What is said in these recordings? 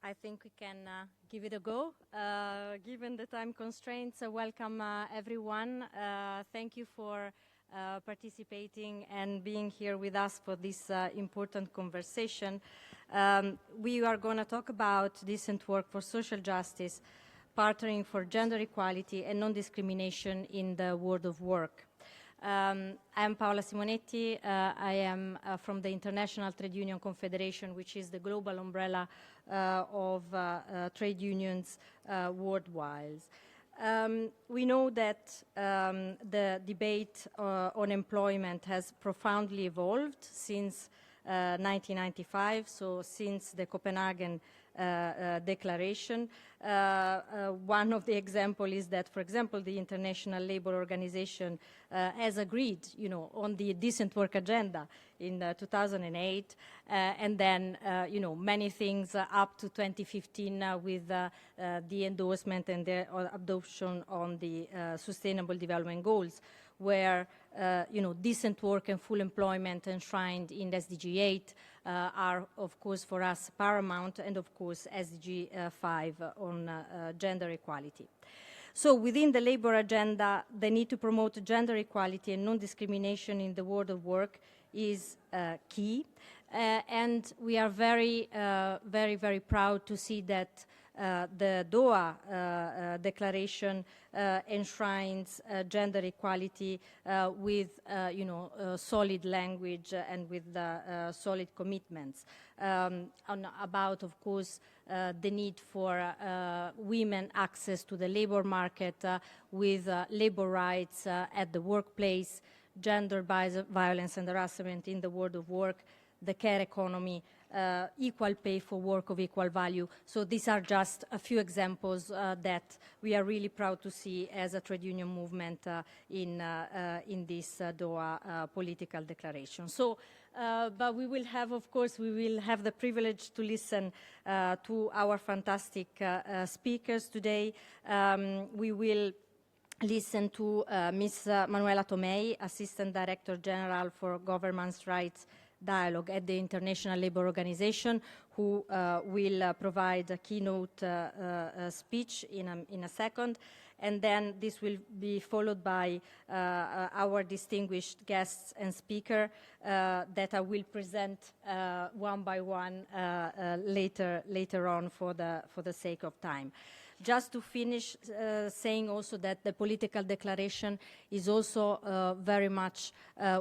I think we can give it a go. Given the time constraints, welcome everyone. Thank you for participating and being here with us for this important conversation. We are going to talk about decent work for social justice, partnering for gender equality and non-discrimination in the world of work. I'm Paola Simonetti. I am from the International Trade Union Confederation, which is the global umbrella of trade unions worldwide. We know that the debate on employment has profoundly evolved since 1995, so since the Copenhagen Declaration. One of the examples is that, for example, the International Labour Organization has agreed, on the decent work agenda in 2008, and then, many things up to 2015 with the endorsement and the adoption on the Sustainable Development Goals, where decent work and full employment enshrined in SDG 8 are, of course, for us paramount, and of course SDG 5 on gender equality. So within the labor agenda, the need to promote gender equality and non-discrimination in the world of work is key. And we are very, very proud to see that the Doha Declaration enshrines gender equality with, solid language and with solid commitments about, of course, the need for women access to the labor market with labor rights at the workplace, gender violence and harassment in the world of work, the care economy, equal pay for work of equal value. So these are just a few examples that we are really proud to see as a trade union movement in this Doha political declaration. So, but we will have, of course, the privilege to listen to our fantastic speakers today. We will listen to Ms. Manuela Tomei, Assistant Director General for Governance Rights Dialogue at the International Labour Organization, who will provide a keynote speech in a second. And then this will be followed by our distinguished guests and speaker that I will present one by one later on for the sake of time. Just to finish saying also that the political declaration is also very much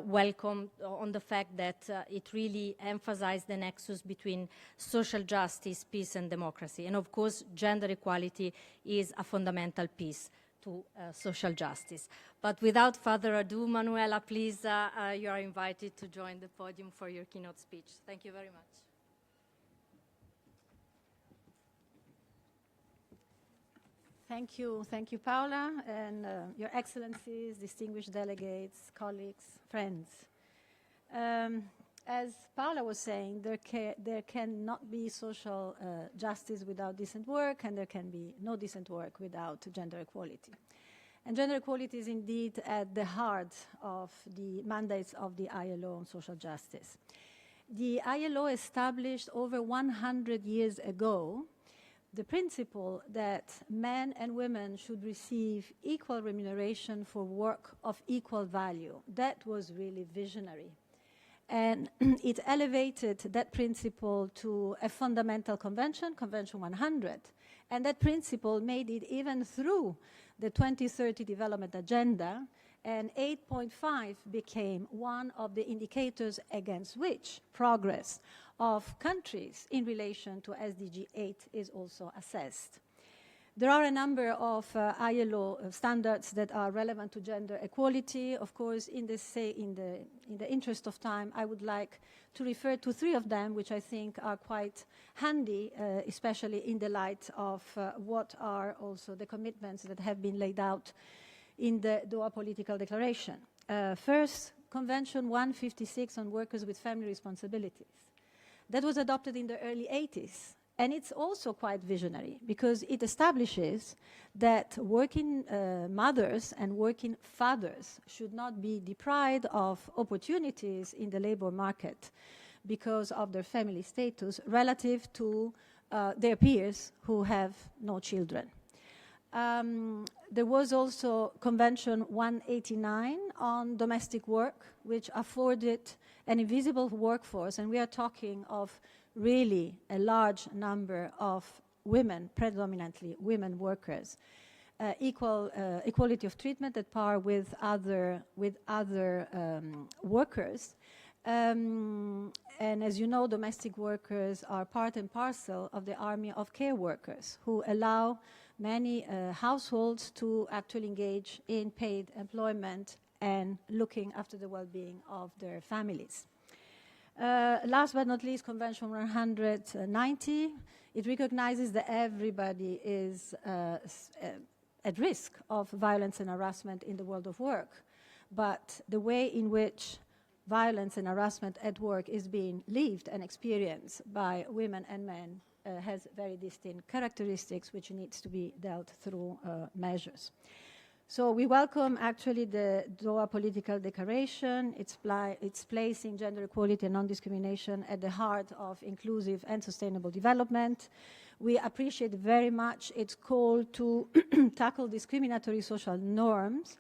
welcome on the fact that it really emphasized the nexus between social justice, peace and democracy. And of course, gender equality is a fundamental piece to social justice. But without further ado, Manuela, please, you are invited to join the podium for your keynote speech. Thank you very much. Thank you, Paola, and Your Excellencies, distinguished delegates, colleagues, friends. As Paola was saying, there cannot be social justice without decent work, and there can be no decent work without gender equality. And gender equality is indeed at the heart of the mandates of the ILO on social justice. The ILO established over 100 years ago the principle that men and women should receive equal remuneration for work of equal value. That was really visionary. And it elevated that principle to a fundamental convention, Convention 100. And that principle made it even through the 2030 Development Agenda, and 8.5 became one of the indicators against which progress of countries in relation to SDG 8 is also assessed. There are a number of ILO standards that are relevant to gender equality. Of course, in the interest of time, I would like to refer to 3 of them, which I think are quite handy, especially in the light of what are also the commitments that have been laid out in the Doha Political Declaration. First, Convention 156 on workers with family responsibilities. That was adopted in the early 80s. And it's also quite visionary because it establishes that working mothers and working fathers should not be deprived of opportunities in the labor market because of their family status relative to their peers who have no children. There was also Convention 189 on domestic work, which afforded an invisible workforce, and we are talking of really a large number of women, predominantly women workers, equality of treatment at par with other workers. And as you know, domestic workers are part and parcel of the army of care workers who allow many households to actually engage in paid employment and looking after the well-being of their families. Last but not least, Convention 190, it recognizes that everybody is at risk of violence and harassment in the world of work, but the way in which violence and harassment at work is being lived and experienced by women and men has very distinct characteristics which needs to be dealt through measures. So we welcome actually the Doha Political Declaration. It's placing gender equality and non-discrimination at the heart of inclusive and sustainable development. We appreciate very much its call to tackle discriminatory social norms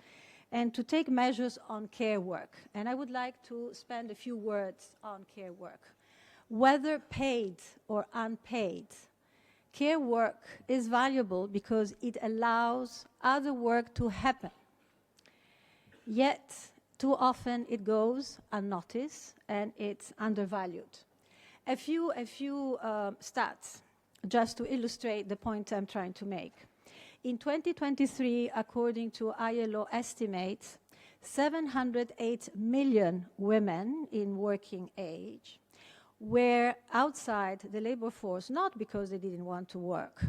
and to take measures on care work. And I would like to spend a few words on care work. Whether paid or unpaid, care work is valuable because it allows other work to happen. Yet, too often it goes unnoticed and it's undervalued. A few stats just to illustrate the point I'm trying to make. In 2023, according to ILO estimates, 708 million women in working age were outside the labor force, not because they didn't want to work,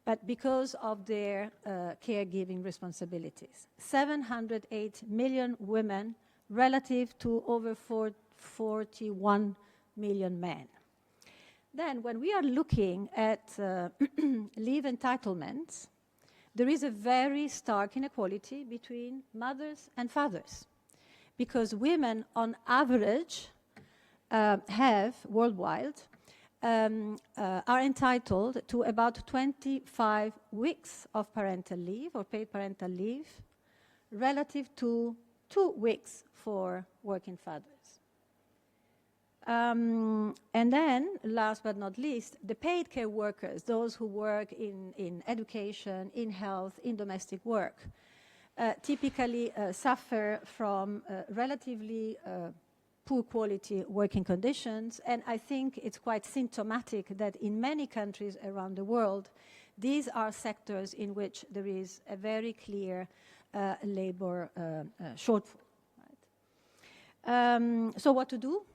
but because of their caregiving responsibilities. 708 million women relative to over 41 million men. Then when we are looking at leave entitlements, there is a very stark inequality between mothers and fathers, because women on average have worldwide are entitled to about 25 weeks of parental leave or paid parental leave relative to 2 weeks for working fathers. And then, last but not least, the paid care workers, those who work in education, in health, in domestic work, typically suffer from relatively poor quality working conditions. And I think it's quite symptomatic that in many countries around the world, these are sectors in which there is a very clear labor shortfall. Right? So what to do?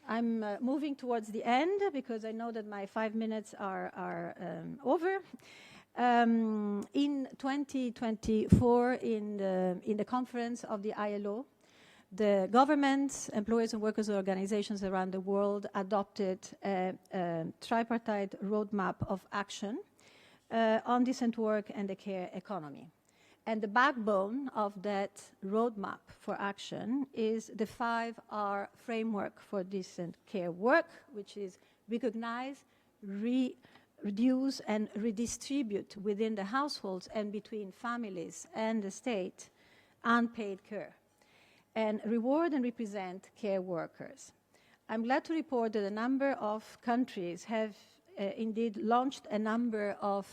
I'm moving towards the end because I know that my 5 minutes are over. In 2024, in the conference of the ILO, the governments, employers and workers organizations around the world adopted a tripartite roadmap of action on decent work and the care economy. And the backbone of that roadmap for action is the 5R framework for decent care work, which is recognize, reduce, and redistribute within the households and between families and the state unpaid care, and reward and represent care workers. I'm glad to report that a number of countries have indeed launched a number of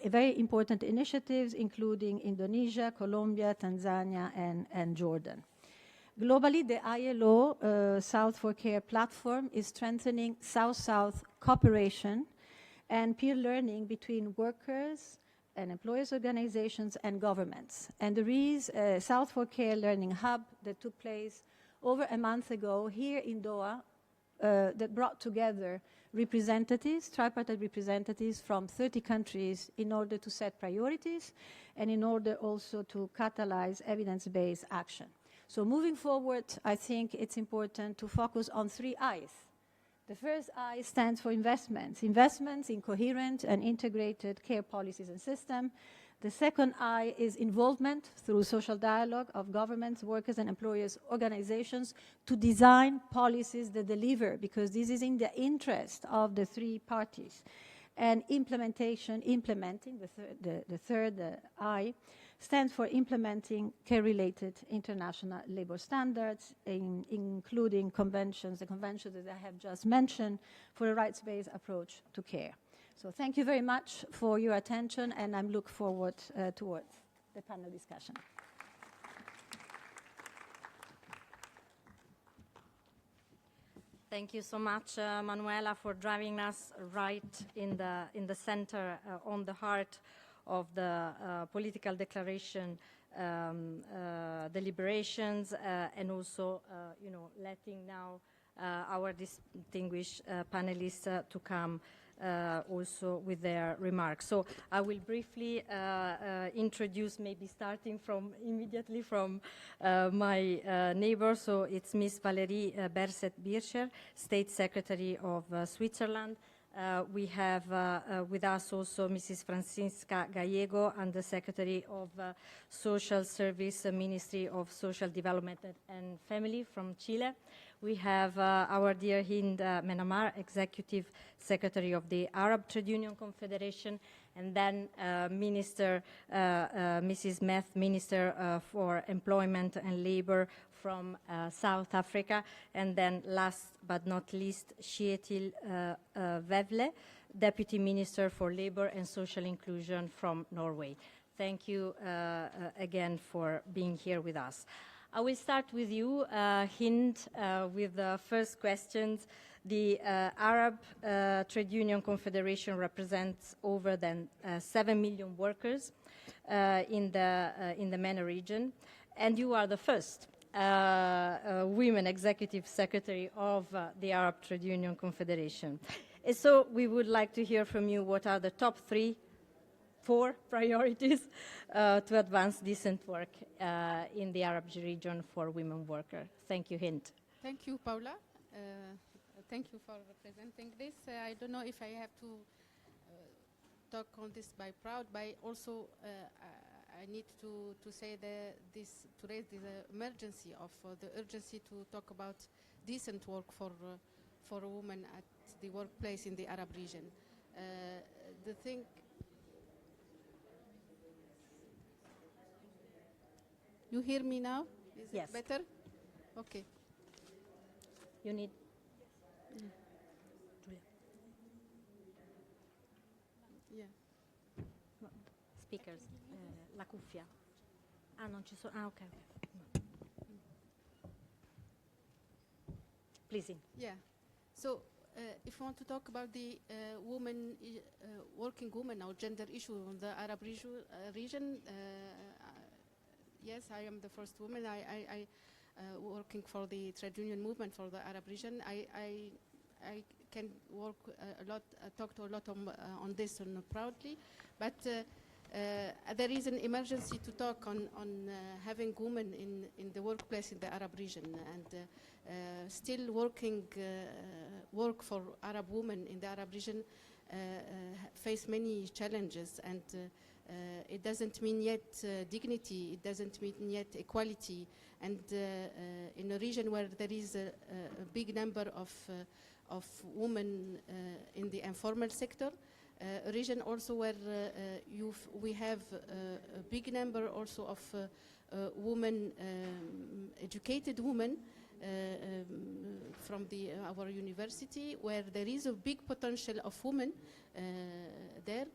very important initiatives, including Indonesia, Colombia, Tanzania, and Jordan. Globally, the ILO South for Care platform is strengthening South-South cooperation and peer learning between workers and employers' organizations and governments. And there is a South for Care Learning Hub that took place over a month ago here in Doha that brought together representatives, tripartite representatives from 30 countries in order to set priorities and in order also to catalyze evidence-based action. So moving forward, I think it's important to focus on 3 I's. The first I stands for investments. Investments in coherent and integrated care policies and systems. The second I is involvement through social dialogue of governments, workers, and employers' organizations to design policies that deliver, because this is in the interest of the 3 parties. And implementing, the third I, stands for implementing care-related international labor standards, including conventions, the conventions that I have just mentioned, for a rights-based approach to care. So thank you very much for your attention, and I'm looking forward towards the panel discussion. Thank you so much, Manuela, for driving us right in the center, on the heart of the political declaration deliberations, and also, letting now our distinguished panelists to come also with their remarks. So I will briefly introduce, maybe starting immediately from my neighbor. So it's Miss Valérie Berset-Bircher, State Secretary of Switzerland. We have with us also Mrs. Francisca Gallego, Undersecretary of Social Service, Ministry of Social Development and Family from Chile. We have our dear Hind Menamar, Executive Secretary of the Arab Trade Union Confederation, and then Mrs. Meth, Minister for Employment and Labor from South Africa, and then last but not least, Kjetil Vevle, Deputy Minister for Labor and Social Inclusion from Norway. Thank you again for being here with us. I will start with you, Hind, with the first questions. The Arab Trade Union Confederation represents over 7 million workers in the MENA region, and you are the first women executive secretary of the Arab Trade Union Confederation. And so we would like to hear from you what are the top 4 priorities to advance decent work in the Arab region for women workers. Thank you, Hind. Thank you, Paula. Thank you for presenting this. I don't know if I have to talk on this by proud, but also I need to say that to raise the emergency of the urgency to talk about decent work for women at the workplace in the Arab region. The thing. You hear me now? Is yes. it better? Okay. You need. Yeah. Speakers. La cuffia. Ah, non ci sono. Ah, okay. Please. Yeah. So, if you want to talk about the women, working women or gender issue in the Arab region, yes, I am the first woman. I working for the trade union movement for the Arab region. I can work a lot, talk to a lot on this and proudly, but there is an emergency to talk on having women in the workplace in the Arab region, and still work for Arab women in the Arab region face many challenges, and it doesn't mean yet dignity, it doesn't mean yet equality, and in a region where there is a big number of women in the informal sector, a region also where we have a big number also of women, educated women from our university, where there is a big potential of women there.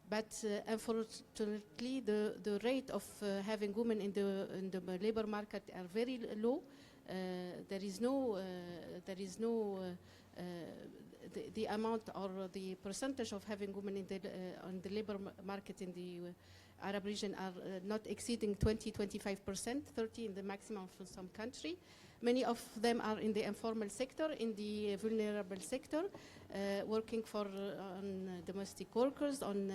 But unfortunately, the rate of having women in the labor market are very low. There is no the amount or the percentage of having women in on the labor market in the Arab region are not exceeding 20-25%, 30% in the maximum for some country. Many of them are in the informal sector, in the vulnerable sector, working for on domestic workers, on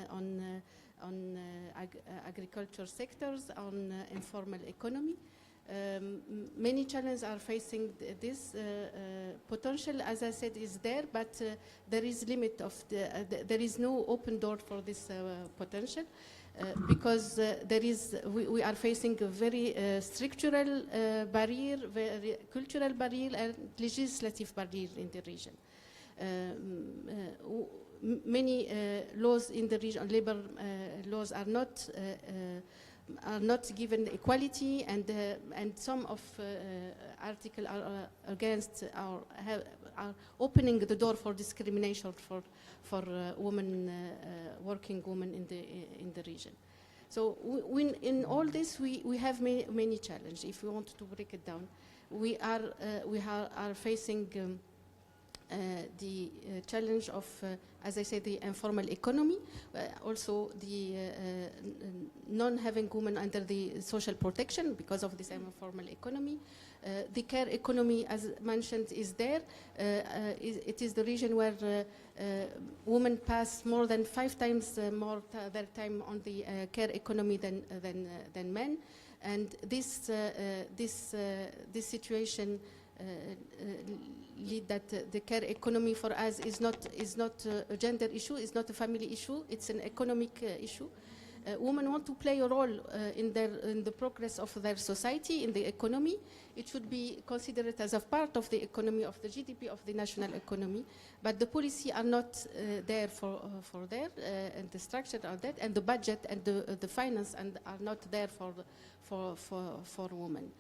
agriculture sectors, on informal economy. Many challenges are facing this potential, as I said, is there, but there is limit of there is no open door for this potential. Because we are facing a very structural barrier, very cultural barrier, and legislative barrier in the region. many laws in the region, labor laws are not given equality, and some of articles are against are opening the door for discrimination for women, working women in the region. So in all this we have many challenges. If we want to break it down, we are facing the challenge of, as I said, the informal economy, also the non-having women under the social protection because of this informal economy. The care economy, as mentioned, is there. It is the region where women pass more than 5 times more their time on the care economy than men, and this situation lead that the care economy for us is not a gender issue, is not a family issue, it's an economic issue. Women want to play a role in the progress of their society, in the economy. It should be considered as a part of the economy, of the GDP of the national economy, but the policy are not there for there, and the structure are there, and the budget and the finance are not there for women.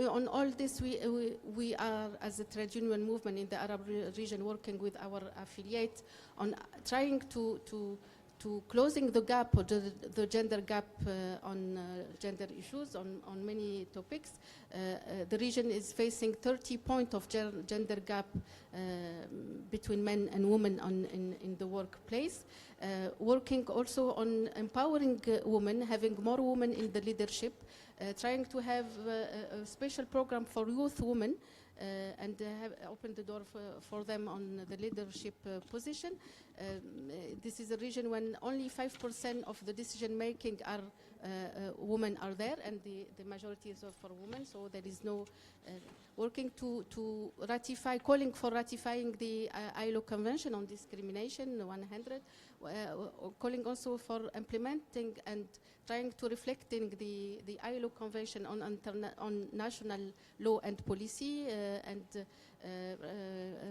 On all this, we are, as a trade union movement in the Arab region, working with our affiliate on trying to closing the gap, or the gender gap on gender issues on many topics. The region is facing 30 points of gender gap between men and women in the workplace. Working also on empowering women, having more women in the leadership, trying to have a special program for youth women, and have opened the door for them on the leadership position. This is a region when only 5% of the decision making are women are there, and the majority is for women. So there is no working to ratify, calling for ratifying the ILO Convention on Discrimination 100, calling also for implementing and trying to reflecting the ILO Convention on national law and policy, and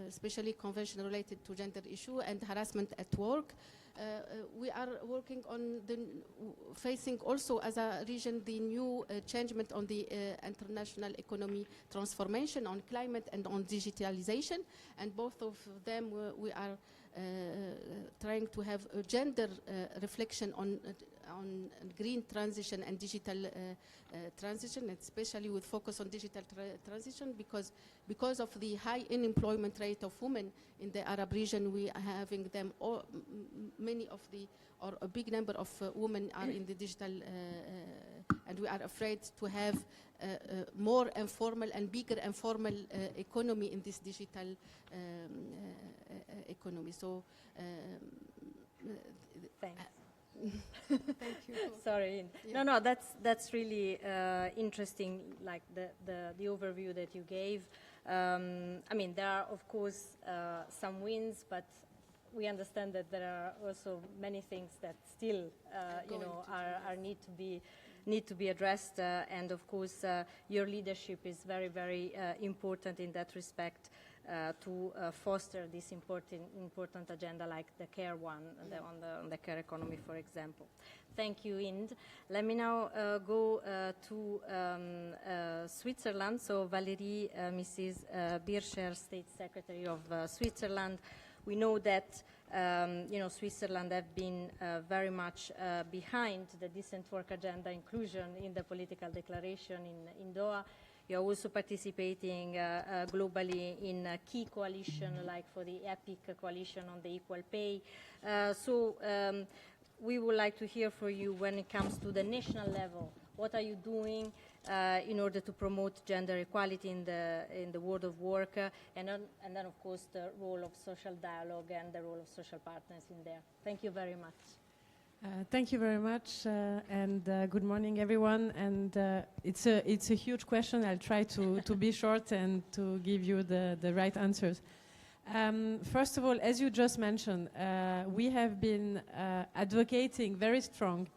especially convention related to gender issue and harassment at work. We are working on facing also as a region the new changement on the international economy transformation, on climate and on digitalization, and both of them we are trying to have a gender reflection on green transition and digital transition, especially with focus on digital transition, because of the high unemployment rate of women in the Arab region. We are having them all, many of the, or a big number of women are in the digital, and we are afraid to have more informal and bigger informal economy in this digital economy. So thanks. Thank you. Sorry. Yeah. No, that's really interesting, like the overview that you gave. I mean, there are, of course, some wins, but we understand that there are also many things that still, you know, are need to be addressed. And of course, your leadership is very, very important in that respect. To foster this important agenda like the care one, on the care economy, for example. Thank you, Ind. Let me now go to Switzerland. So Valérie, Mrs. Birscher, State Secretary of Switzerland. We know that you know, Switzerland have been very much behind the decent work agenda inclusion in the political declaration in Doha. You're also participating globally in a key coalition, like for the EPIC coalition on the equal pay. So we would like to hear from you when it comes to the national level. What are you doing in order to promote gender equality in the world of work, and then of course the role of social dialogue and the role of social partners in there. Thank you very much. Thank you very much, and good morning, everyone. And it's a huge question. I'll try to be short and to give you the right answers. First of all, as you just mentioned, we have been advocating very strong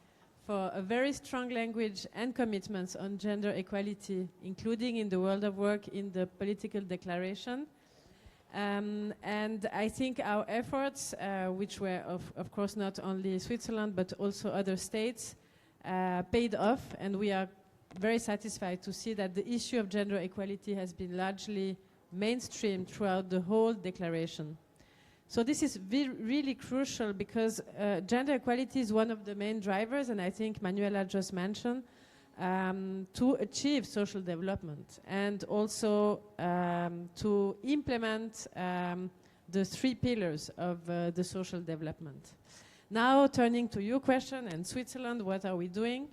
for a very strong language and commitments on gender equality, including in the world of work, in the political declaration. And I think our efforts, which were of course not only Switzerland but also other states, paid off, and we are very satisfied to see that the issue of gender equality has been largely mainstreamed throughout the whole declaration. So this is really crucial because gender equality is one of the main drivers, and I think Manuela just mentioned, to achieve social development and also to implement the 3 pillars of the social development. Now turning to your question, and Switzerland, what are we doing?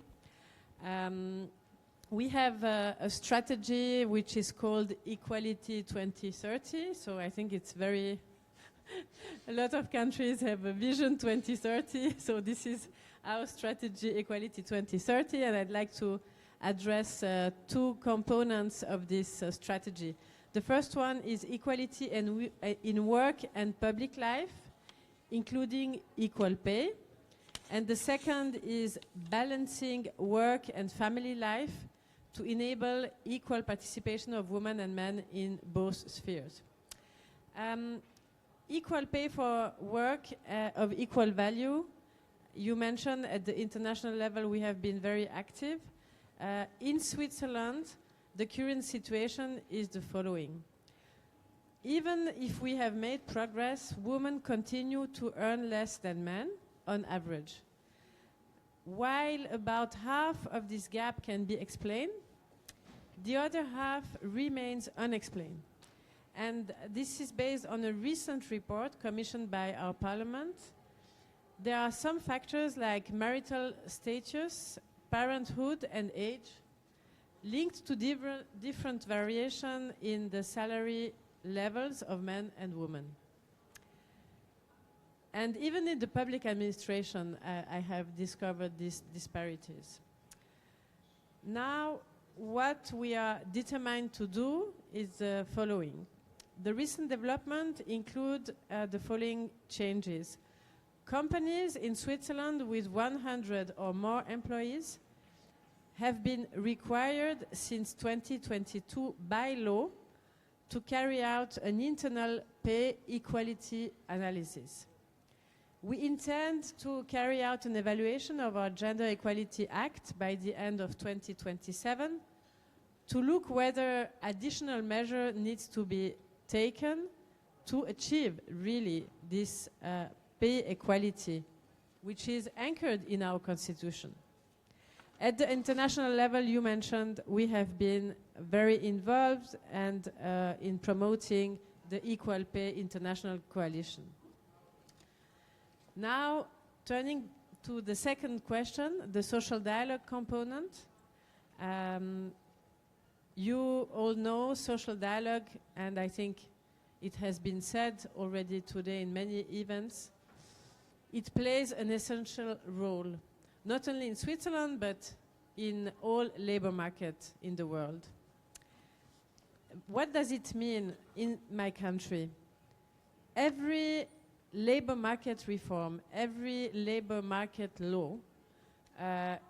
We have a strategy which is called Equality 2030, so I think it's very... A lot of countries have a Vision 2030, so this is our strategy, Equality 2030, and I'd like to address 2 components of this strategy. The first one is equality in work and public life, including equal pay. And the second is balancing work and family life to enable equal participation of women and men in both spheres. Equal pay for work of equal value. You mentioned at the international level we have been very active. In Switzerland, the current situation is the following. Even if we have made progress, women continue to earn less than men on average. While about half of this gap can be explained, the other half remains unexplained. And this is based on a recent report commissioned by our parliament. There are some factors like marital status, parenthood, and age linked to different variation in the salary levels of men and women. And even in the public administration, I have discovered these disparities. Now, what we are determined to do is the following. The recent development include the following changes. Companies in Switzerland with 100 or more employees have been required since 2022 by law to carry out an internal pay equality analysis. We intend to carry out an evaluation of our Gender Equality Act by the end of 2027 to look whether additional measure needs to be taken to achieve really this pay equality, which is anchored in our constitution. At the international level, you mentioned we have been very involved and in promoting the Equal Pay International Coalition. Now, turning to the second question, the social dialogue component. You all know social dialogue, and I think it has been said already today in many events. It plays an essential role, not only in Switzerland, but in all labor markets in the world. What does it mean in my country? Every labor market reform, every labor market law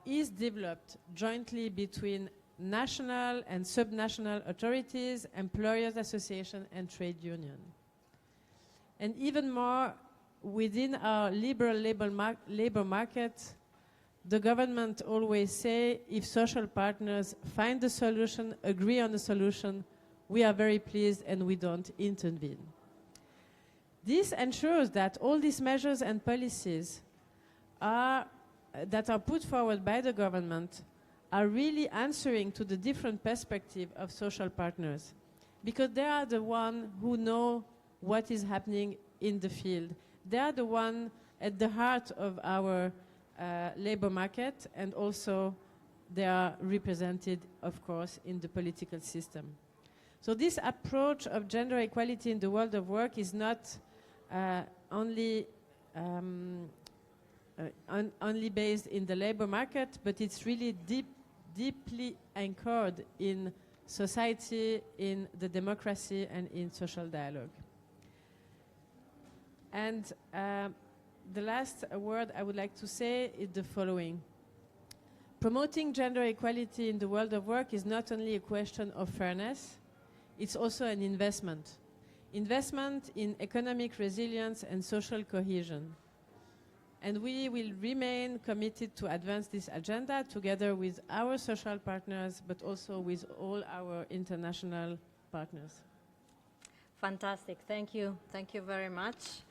is developed jointly between national and subnational authorities, employers' association, and trade union. And even more, within our liberal labor market, the government always say, if social partners find a solution, agree on a solution, we are very pleased and we don't intervene. This ensures that all these measures and policies that are put forward by the government are really answering to the different perspective of social partners, because they are the ones who know what is happening in the field. They are the ones at the heart of our labor market, and also they are represented, of course, in the political system. So this approach of gender equality in the world of work is not only based in the labor market, but it's really deeply anchored in society, in the democracy, and in social dialogue. And the last word I would like to say is the following. Promoting gender equality in the world of work is not only a question of fairness, it's also an investment. investment in economic resilience and social cohesion. And we will remain committed to advance this agenda together with our social partners, but also with all our international partners. Fantastic. Thank you. Thank you very much,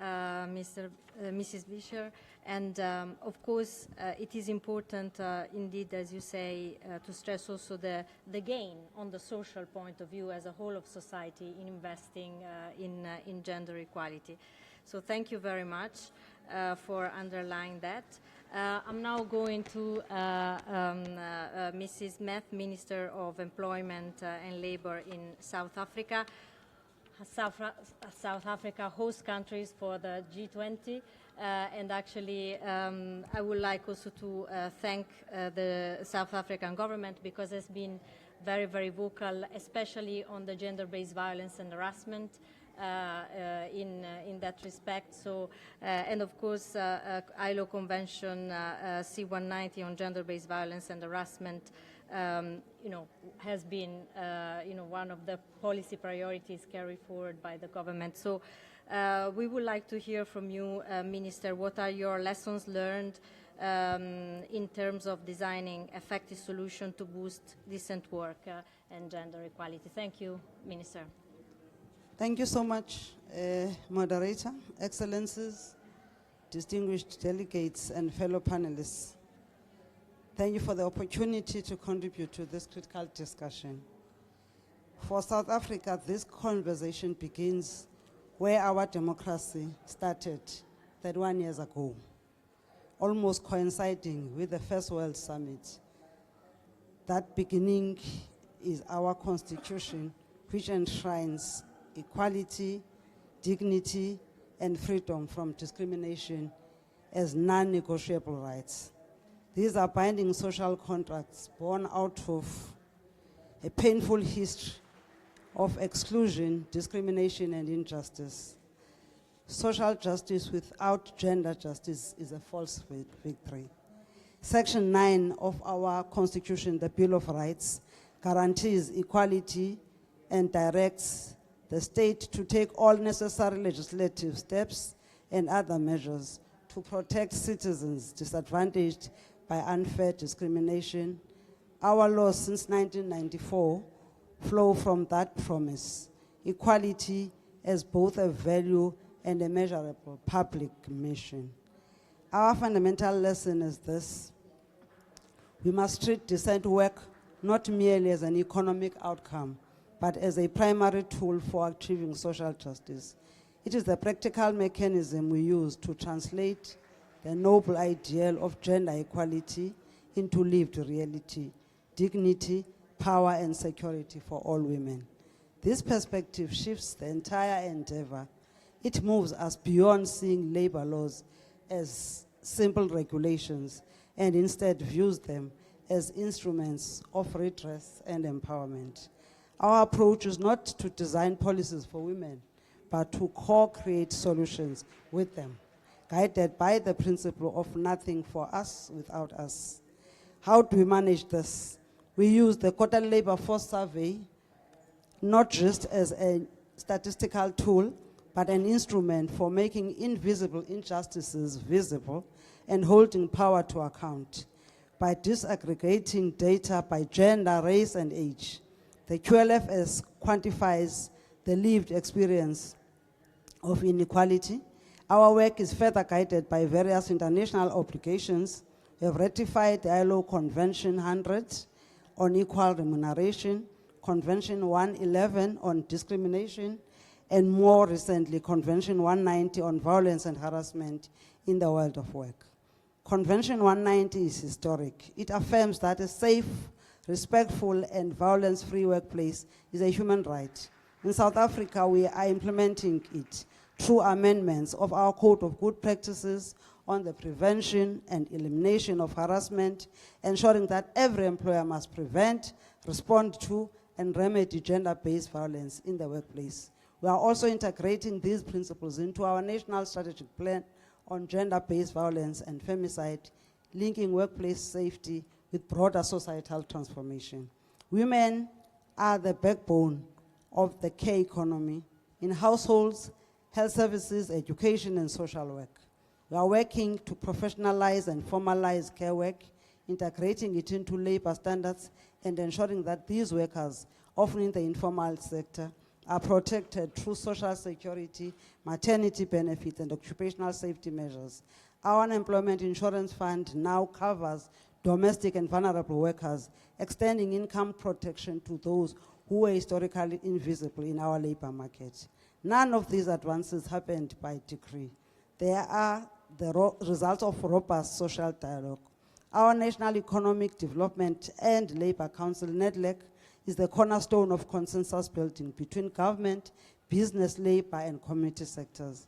Mrs. Bischer. And of course, it is important, indeed, as you say, to stress also the gain on the social point of view as a whole of society in investing in gender equality. So thank you very much for underlying that. I'm now going to Mrs. Meth, Minister of Employment and Labour in South Africa. South Africa host countries for the G20, and actually I would like also to thank the South African government, because it's been very, very vocal, especially on the gender-based violence and harassment in that respect. So, and of course, ILO Convention C190 on gender-based violence and harassment has been, one of the policy priorities carried forward by the government. So we would like to hear from you, Minister, what are your lessons learned in terms of designing effective solutions to boost decent work and gender equality? Thank you, Minister. Thank you so much, Moderator, Excellencies, distinguished delegates, and fellow panelists. Thank you for the opportunity to contribute to this critical discussion. For South Africa, this conversation begins where our democracy started 31 years ago, almost coinciding with the First World Summit. That beginning is our constitution, which enshrines equality, dignity, and freedom from discrimination as non-negotiable rights. These are binding social contracts born out of a painful history of exclusion, discrimination, and injustice. Social justice without gender justice is a false victory. Section 9 of our Constitution, the Bill of Rights, guarantees equality and directs the state to take all necessary legislative steps and other measures to protect citizens disadvantaged by unfair discrimination. Our laws since 1994 flow from that promise, equality as both a value and a measurable public mission. Our fundamental lesson is this: we must treat decent work not merely as an economic outcome, but as a primary tool for achieving social justice. It is the practical mechanism we use to translate the noble ideal of gender equality into lived reality, dignity, power, and security for all women. This perspective shifts the entire endeavor. It moves us beyond seeing labor laws as simple regulations and instead views them as instruments of redress and empowerment. Our approach is not to design policies for women, but to co-create solutions with them, guided by the principle of nothing for us without us. How do we manage this? We use the Quarterly Labor Force Survey not just as a statistical tool, but an instrument for making invisible injustices visible and holding power to account. By disaggregating data by gender, race, and age, the QLFS quantifies the lived experience of inequality. Our work is further guided by various international obligations. We have ratified the ILO Convention 100 on equal remuneration, Convention 111 on discrimination, and more recently, Convention 190 on violence and harassment in the world of work. Convention 190 is historic. It affirms that a safe, respectful, and violence-free workplace is a human right. In South Africa, we are implementing it through amendments of our Code of Good Practices on the prevention and elimination of harassment, ensuring that every employer must prevent, respond to, and remedy gender-based violence in the workplace. We are also integrating these principles into our National Strategic Plan on gender-based violence and femicide, linking workplace safety with broader societal transformation. Women are the backbone of the care economy, in households, health services, education, and social work. We are working to professionalize and formalize care work, integrating it into labor standards and ensuring that these workers, often in the informal sector, are protected through social security, maternity benefits, and occupational safety measures. Our unemployment insurance fund now covers domestic and vulnerable workers, extending income protection to those who were historically invisible in our labor market. None of these advances happened by decree. They are the result of robust social dialogue. Our National Economic Development and Labor Council, NEDLEC, is the cornerstone of consensus building between government, business, labor, and community sectors.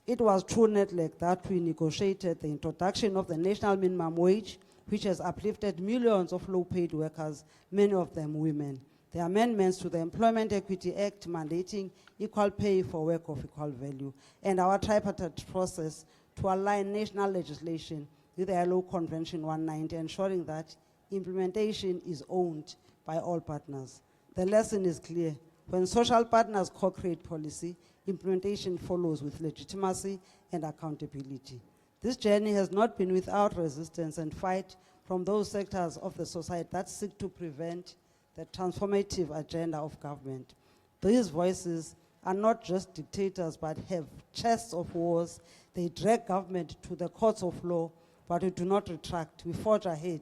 It was through NEDLEC that we negotiated the introduction of the national minimum wage, which has uplifted millions of low-paid workers, many of them women. The amendments to the Employment Equity Act mandating equal pay for work of equal value, and our tripartite process to align national legislation with the ILO Convention 190, ensuring that implementation is owned by all partners. The lesson is clear. When social partners co-create policy, implementation follows with legitimacy and accountability. This journey has not been without resistance and fight from those sectors of the society that seek to prevent the transformative agenda of government. These voices are not just dictators, but have chests of wars. They drag government to the courts of law, but we do not retract. We forge ahead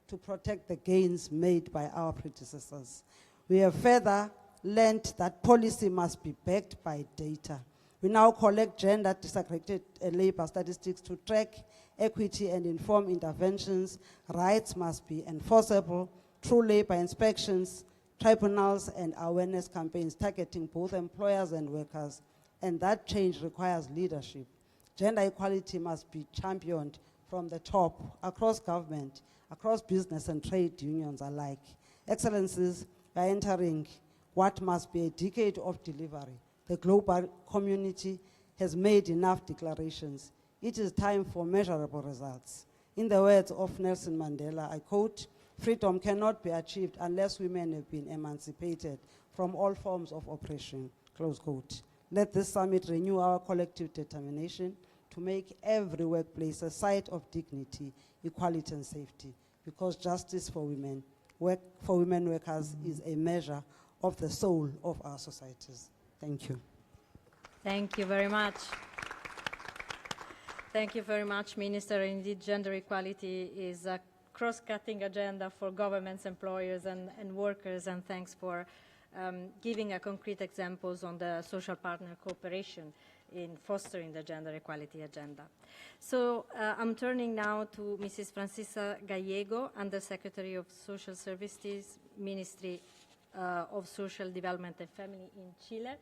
to protect the gains made by our predecessors. We have further learned that policy must be backed by data. We now collect gender disaggregated labor statistics to track equity and inform interventions. Rights must be enforceable through labor inspections, tribunals, and awareness campaigns targeting both employers and workers. And that change requires leadership. Gender equality must be championed from the top, across government, across business and trade unions alike. Excellencies, we are entering what must be a decade of delivery. The global community has made enough declarations. It is time for measurable results. In the words of Nelson Mandela, I quote, "Freedom cannot be achieved unless women have been emancipated from all forms of oppression," close quote. Let this summit renew our collective determination to make every workplace a site of dignity, equality, and safety, because justice for women workers is a measure of the soul of our societies. Thank you. Thank you very much. Thank you very much, Minister. Indeed, gender equality is a cross-cutting agenda for governments, employers, and workers, and thanks for giving a concrete examples on the social partner cooperation in fostering the gender equality agenda. So I'm turning now to Mrs. Francisca Gallego, Undersecretary of Social Services, Ministry of Social Development and Family in Chile.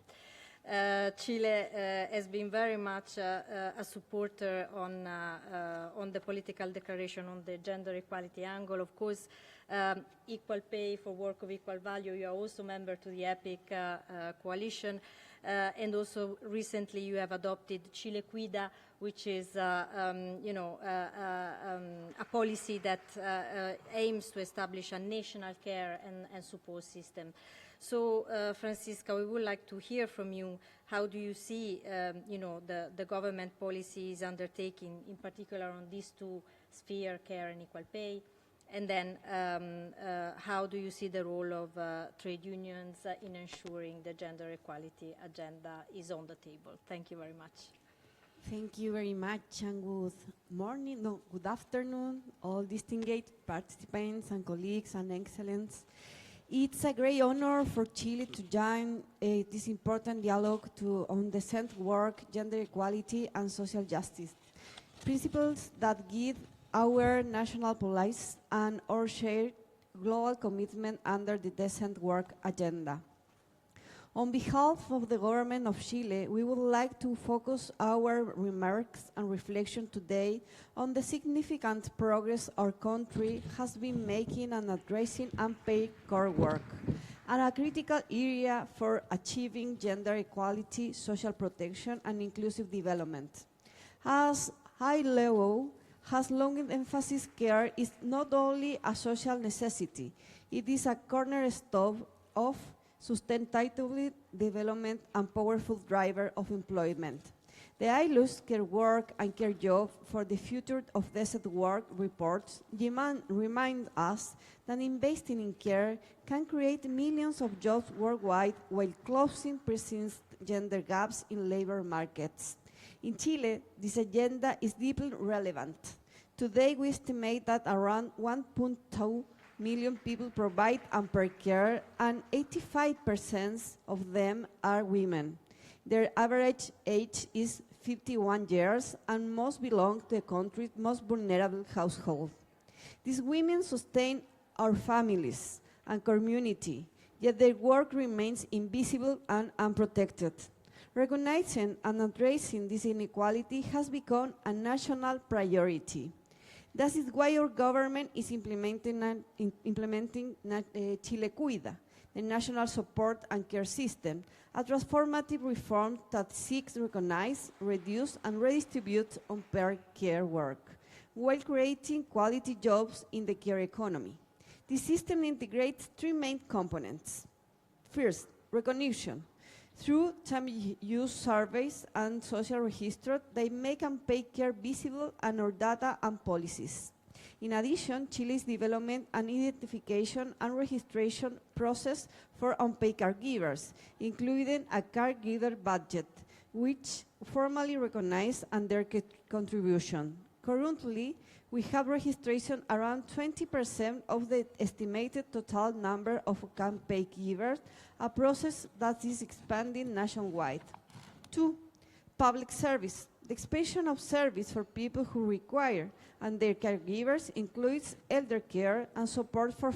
Chile has been very much a supporter on the political declaration on the gender equality angle. Of course, equal pay for work of equal value. You are also member to the EPIC coalition. And also recently you have adopted Chile Cuida, which is a policy that aims to establish a national care and support system. So, Francisca, we would like to hear from you. How do you see, the government policies undertaking, in particular on these two spheres, care and equal pay? And then, how do you see the role of trade unions in ensuring the gender equality agenda is on the table? Thank you very much. Thank you very much, and good afternoon, all distinguished participants and colleagues and excellence. It's a great honor for Chile to join this important dialogue on decent work, gender equality, and social justice, principles that give our national policy and our shared global commitment under the decent work agenda. On behalf of the government of Chile, we would like to focus our remarks and reflection today on the significant progress our country has been making in addressing unpaid core work, and a critical area for achieving gender equality, social protection, and inclusive development. As high level has long emphasized, care is not only a social necessity, it is a cornerstone of sustainable development, and powerful driver of employment. The ILUC Care Work and Care Job for the Future of Decent Work reports remind us that investing in care can create millions of jobs worldwide while closing persistent gender gaps in labor markets. In Chile, this agenda is deeply relevant. Today, we estimate that around 1.2 million people provide unpaid care, and 85% of them are women. Their average age is 51 years, and most belong to the country's most vulnerable household. These women sustain our families and community, yet their work remains invisible and unprotected. Recognizing and addressing this inequality has become a national priority. That is why our government is implementing Chile Cuida, the National Support and Care System, a transformative reform that seeks to recognize, reduce, and redistribute unpaid care work, while creating quality jobs in the care economy. This system integrates three main components. First, recognition. Through time use surveys and social registers, they make unpaid care visible in our data and policies. In addition, Chile's development and identification and registration process for unpaid caregivers, including a caregiver budget, which formally recognizes their contribution. Currently, we have registration around 20% of the estimated total number of unpaid givers, a process that is expanding nationwide. 2, public service. The expansion of service for people who require and their caregivers includes elder care and support for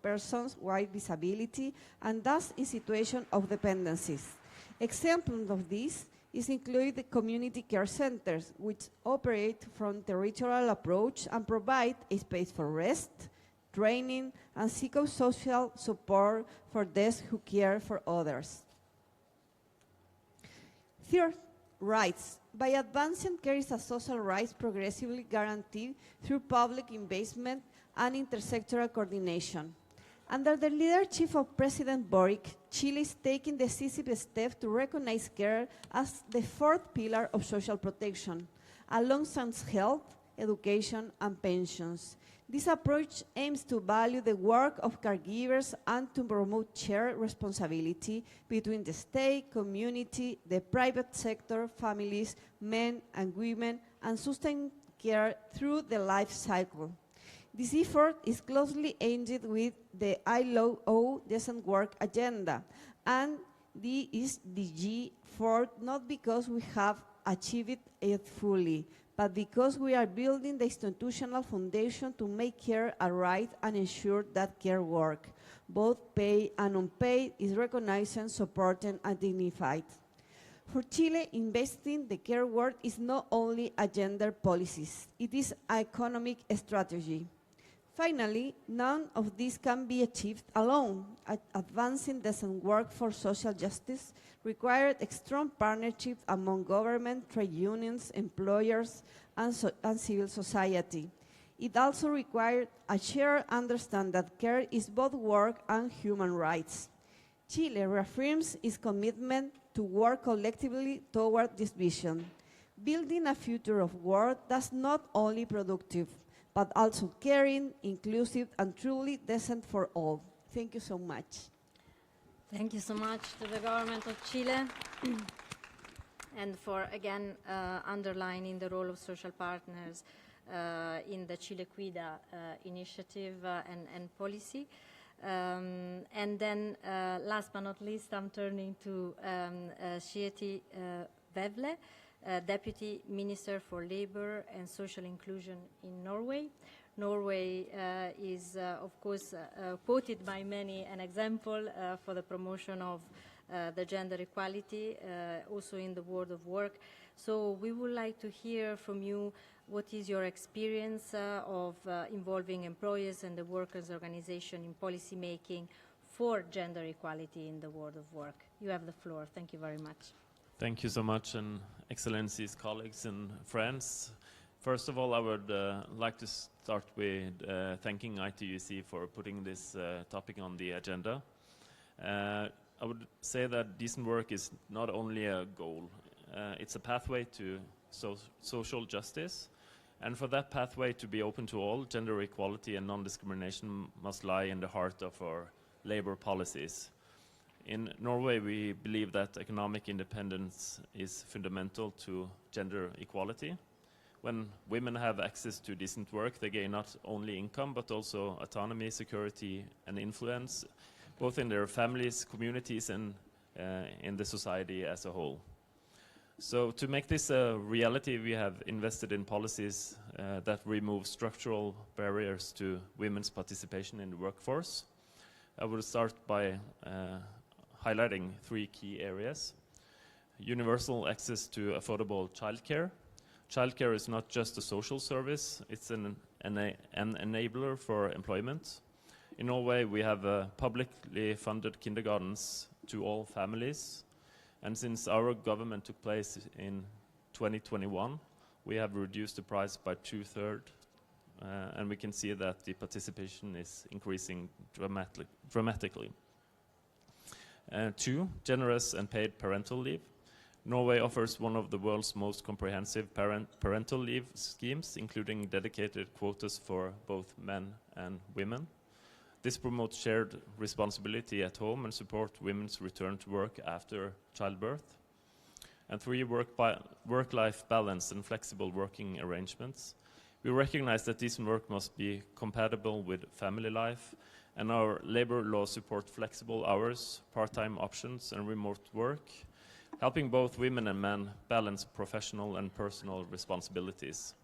persons with disability and thus in situation of dependencies. Examples of this include the community care centers, which operate from territorial approach and provide a space for rest, training, and psychosocial support for those who care for others. Third, rights. By advancing care as a social right progressively guaranteed through public investment and intersectoral coordination. Under the leadership of President Boric, Chile is taking decisive steps to recognize care as the fourth pillar of social protection, alongside health, education, and pensions. This approach aims to value the work of caregivers and to promote shared responsibility between the state, community, the private sector, families, men and women, and sustain care through the life cycle. This effort is closely aimed with the ILO Decent Work Agenda and the SDG 4, not because we have achieved it fully, but because we are building the institutional foundation to make care a right and ensure that care work, both paid and unpaid, is recognized, supported, and dignified. For Chile, investing the care work is not only a gender policy, it is an economic strategy. Finally, none of this can be achieved alone. Advancing decent work for social justice required a strong partnership among government, trade unions, employers, and civil society. It also required a shared understanding that care is both work and human rights. Chile reaffirms its commitment to work collectively toward this vision, building a future of work that's not only productive, but also caring, inclusive, and truly decent for all. Thank you so much. Thank you so much to the government of Chile and for, again, underlining the role of social partners in the Chile Cuida initiative and policy. And then, last but not least, I'm turning to Sieti Vevle, Deputy Minister for Labor and Social Inclusion in Norway. Norway is, of course, quoted by many an example for the promotion of the gender equality, also in the world of work. So we would like to hear from you what is your experience of involving employers and the workers' organization in policy making for gender equality in the world of work. You have the floor. Thank you very much. Thank you so much, and Excellencies, colleagues and friends. First of all, I would like to start with thanking ITUC for putting this topic on the agenda. I would say that decent work is not only a goal, it's a pathway to social justice. And for that pathway to be open to all, gender equality and non-discrimination must lie in the heart of our labor policies. In Norway, we believe that economic independence is fundamental to gender equality. When women have access to decent work, they gain not only income, but also autonomy, security, and influence, both in their families, communities, and in the society as a whole. So to make this a reality, we have invested in policies that remove structural barriers to women's participation in the workforce. I will start by highlighting 3 key areas. Universal access to affordable childcare. Childcare is not just a social service, it's an enabler for employment. In Norway, we have publicly funded kindergartens to all families. And since our government took place in 2021, we have reduced the price by 2/3, and we can see that the participation is increasing dramatically. 2, generous and paid parental leave. Norway offers one of the world's most comprehensive parental leave schemes, including dedicated quotas for both men and women. This promotes shared responsibility at home and supports women's return to work after childbirth. And 3, work-life balance and flexible working arrangements. We recognize that decent work must be compatible with family life, and our labor laws support flexible hours, part-time options, and remote work, helping both women and men balance professional and personal responsibilities.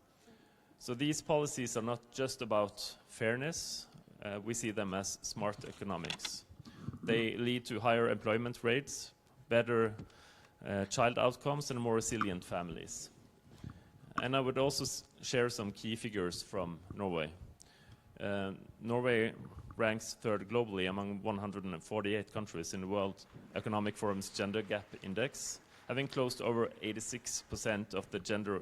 So these policies are not just about fairness, we see them as smart economics. They lead to higher employment rates, better child outcomes, and more resilient families. And I would also share some key figures from Norway. Norway ranks 3rd globally among 148 countries in the World Economic Forum's Gender Gap Index, having closed over 86% of the gender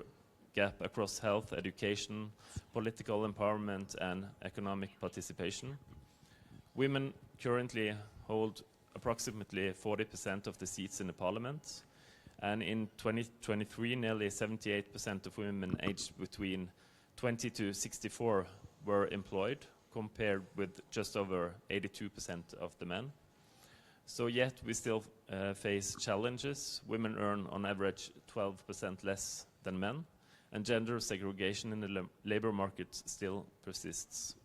gap across health, education, political empowerment, and economic participation. Women currently hold approximately 40% of the seats in the parliament, and in 2023, nearly 78% of women aged between 20 to 64 were employed, compared with just over 82% of the men. So yet we still face challenges. Women earn on average 12% less than men, and gender segregation in the labor market still persists.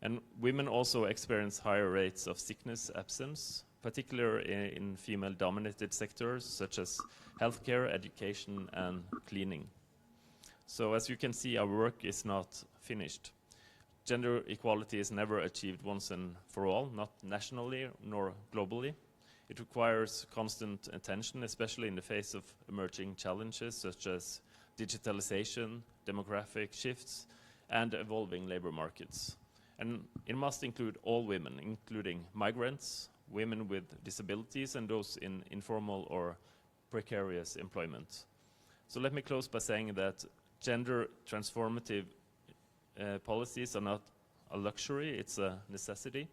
And women also experience higher rates of sickness absence, particularly in female-dominated sectors such as healthcare, education, and cleaning. So as you can see, our work is not finished. Gender equality is never achieved once and for all, not nationally nor globally. It requires constant attention, especially in the face of emerging challenges such as digitalization, demographic shifts, and evolving labor markets. And it must include all women, including migrants, women with disabilities, and those in informal or precarious employment. So let me close by saying that gender-transformative policies are not a luxury, it's a necessity.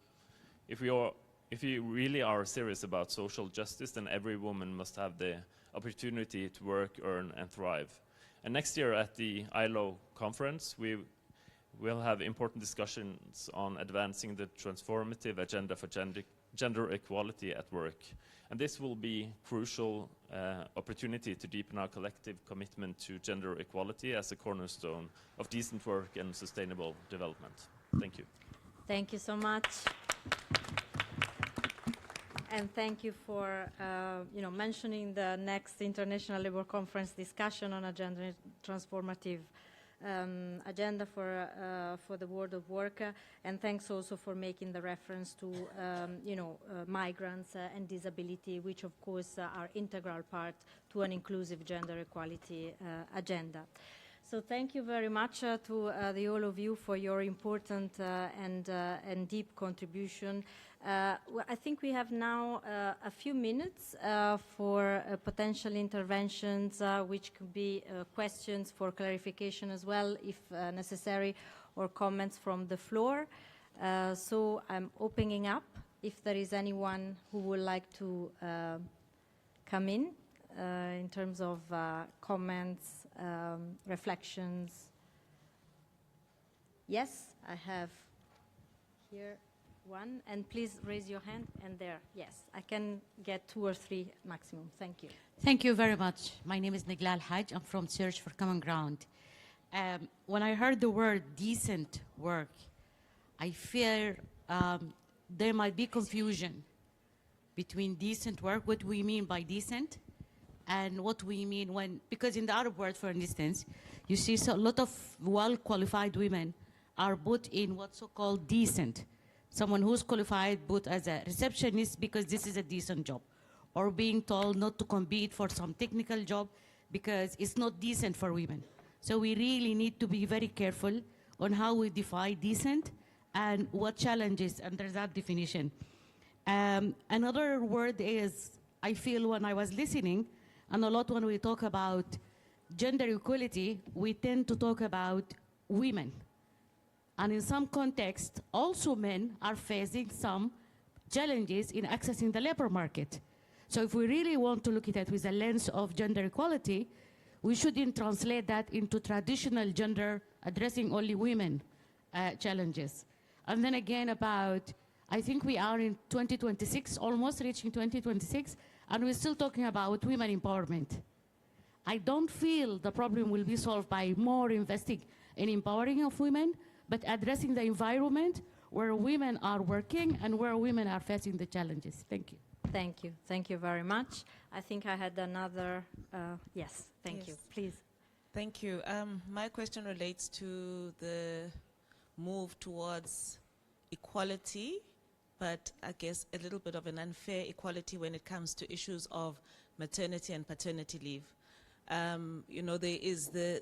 If we really are serious about social justice, then every woman must have the opportunity to work, earn, and thrive. And next year at the ILO conference, we will have important discussions on advancing the transformative agenda for gender equality at work. And this will be crucial opportunity to deepen our collective commitment to gender equality as a cornerstone of decent work and sustainable development. Thank you. Thank you so much. And thank you for mentioning the next International Labour Conference discussion on a gender transformative agenda for the world of work, and thanks also for making the reference to migrants and disability, which of course are integral part to an inclusive gender equality agenda. So thank you very much to all of you for your important and deep contribution. I think we have now a few minutes for potential interventions, which could be questions for clarification as well, if necessary, or comments from the floor. So I'm opening up if there is anyone who would like to come in terms of comments, reflections. Yes, I have here one, and please raise your hand, and there, yes, I can get 2 or 3 maximum. Thank you. Thank you very much. My name is Niglal Haj. I'm from Search for Common Ground. When I heard the word decent work, I fear there might be confusion between decent work, what we mean by decent, and what we mean when, because in the Arab world, for instance, you see a lot of well-qualified women are put in what's so-called decent. Someone who's qualified put as a receptionist because this is a decent job, or being told not to compete for some technical job because it's not decent for women. So we really need to be very careful on how we define decent and what challenges under that definition. Another word is, I feel when I was listening, and a lot when we talk about gender equality, we tend to talk about women. And in some contexts, also men are facing some challenges in accessing the labor market. So if we really want to look at it with a lens of gender equality, we shouldn't translate that into traditional gender addressing only women challenges. And then again about, I think we are in 2026, almost reaching 2026, and we're still talking about women empowerment. I don't feel the problem will be solved by more investing in empowering of women, but addressing the environment where women are working and where women are facing the challenges. Thank you. Thank you. Thank you very much. I think I had another, yes, thank you. Please. Thank you. My question relates to the move towards equality, but I guess a little bit of an unfair equality when it comes to issues of maternity and paternity leave. You know, there is the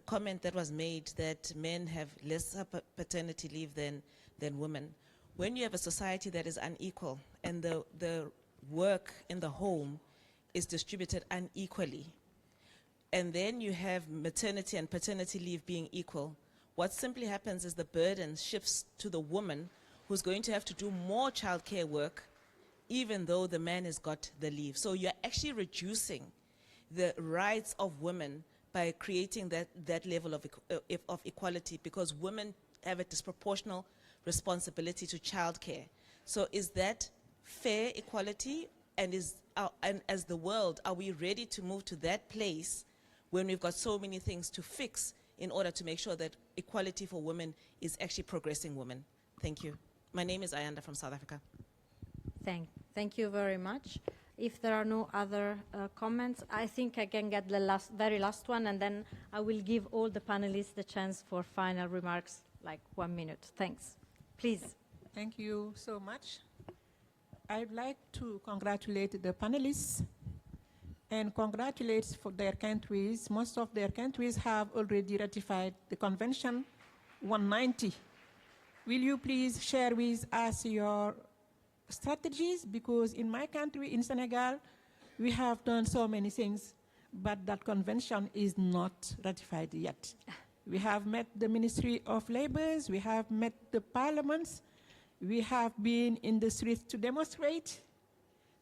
comment that was made that men have less paternity leave than women. When you have a society that is unequal and the work in the home is distributed unequally, and then you have maternity and paternity leave being equal, what simply happens is the burden shifts to the woman who's going to have to do more childcare work even though the man has got the leave. So you're actually reducing the rights of women by creating that level of equality, because women have a disproportional responsibility to childcare. So is that fair equality? And and as the world, are we ready to move to that place when we've got so many things to fix in order to make sure that equality for women is actually progressing women? Thank you. My name is Ayanda from South Africa. Thank you very much. If there are no other comments, I think I can get the very last one, and then I will give all the panelists the chance for final remarks, like 1 minute. Thanks. Please. Thank you so much. I'd like to congratulate the panelists and congratulate for their countries. Most of their countries have already ratified the Convention 190. Will you please share with us your strategies? Because in my country, in Senegal, we have done so many things, but that convention is not ratified yet. We have met the Ministry of Labors, we have met the parliaments, we have been in the streets to demonstrate.